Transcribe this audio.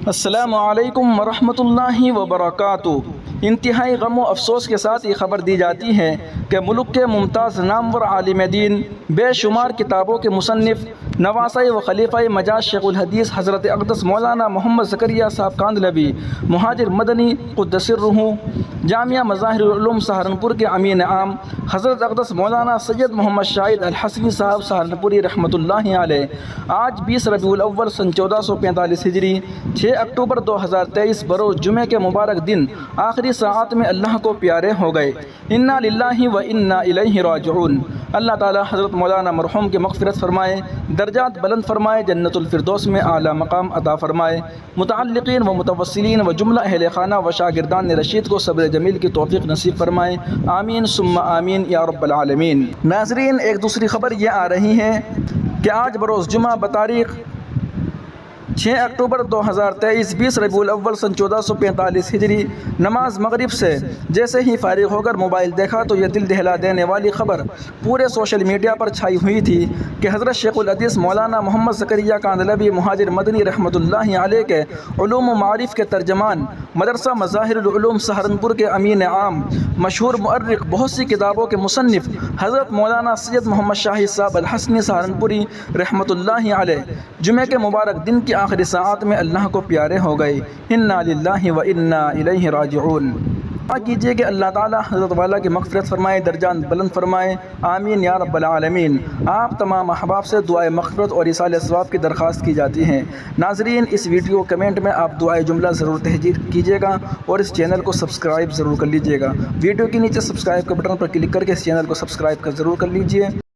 السلام علیکم ورحمۃ اللہ وبرکاتہ۔ انتہائی غم و افسوس کے ساتھ یہ خبر دی جاتی ہے کہ ملک کے ممتاز نامور عالم دین، بے شمار کتابوں کے مصنف، نواسۂ و خلیفۂ مجاز شیخ الحدیث حضرت اقدس مولانا محمد زکریا صاحب کاندھلوی مہاجر مدنی قدس سرہ، جامعہ مظاہر العلوم سہارنپور کے امین عام حضرت اقدس مولانا سید محمد شاہد الحسنی صاحب سہارنپوری رحمۃ اللہ علیہ آج 20 ربیع الاول سن 1445 ہجری 6 اکتوبر 2023 بروز جمعہ کے مبارک دن آخری ساعات میں اللہ کو پیارے ہو گئے۔ انا للہ و انا الیہ راجعون۔ اللہ تعالی حضرت مولانا مرحوم کی مغفرت فرمائے، درجات بلند فرمائے، جنت الفردوس میں اعلیٰ مقام عطا فرمائے، متعلقین و متوسلین و جملہ اہل خانہ و شاگردان رشید کو صبر جمیل کی توفیق نصیب فرمائے، آمین ثم آمین یا رب العالمین۔ ناظرین، ایک دوسری خبر یہ آ رہی ہے کہ آج بروز جمعہ بتاریخ 6 اکتوبر 2023 20 ربیع الاول سن 1445 ہجری نماز مغرب سے جیسے ہی فارغ ہو کر موبائل دیکھا تو یہ دل دہلا دینے والی خبر پورے سوشل میڈیا پر چھائی ہوئی تھی کہ حضرت شیخ الحدیث مولانا محمد زکریا کاندھلوی مہاجر مدنی رحمۃ اللہ علیہ کے علوم و معارف کے ترجمان، مدرسہ مظاہر العلوم سہارنپور کے امین عام، مشہور مؤرخ، بہت سی کتابوں کے مصنف حضرت مولانا سید محمد شاہد صاحب الحسنی سہارنپوری رحمۃ اللہ علیہ جمعہ کے مبارک دن کی آخری ساعات میں اللہ کو پیارے ہو گئے۔ انا للہ و انا الیہ راجعون۔ دعا کیجیے کہ اللہ تعالی حضرت والا کی مغفرت فرمائے، درجات بلند فرمائے، آمین یا رب العالمین۔ آپ تمام احباب سے دعائے مغفرت اور ایصال ثواب کی درخواست کی جاتی ہے۔ ناظرین، اس ویڈیو کمنٹ میں آپ دعائے جملہ ضرور تحریر کیجیے گا اور اس چینل کو سبسکرائب ضرور کر لیجیے گا۔ ویڈیو کے نیچے سبسکرائب کے بٹن پر کلک کر کے اس چینل کو سبسکرائب ضرور کر لیجیے۔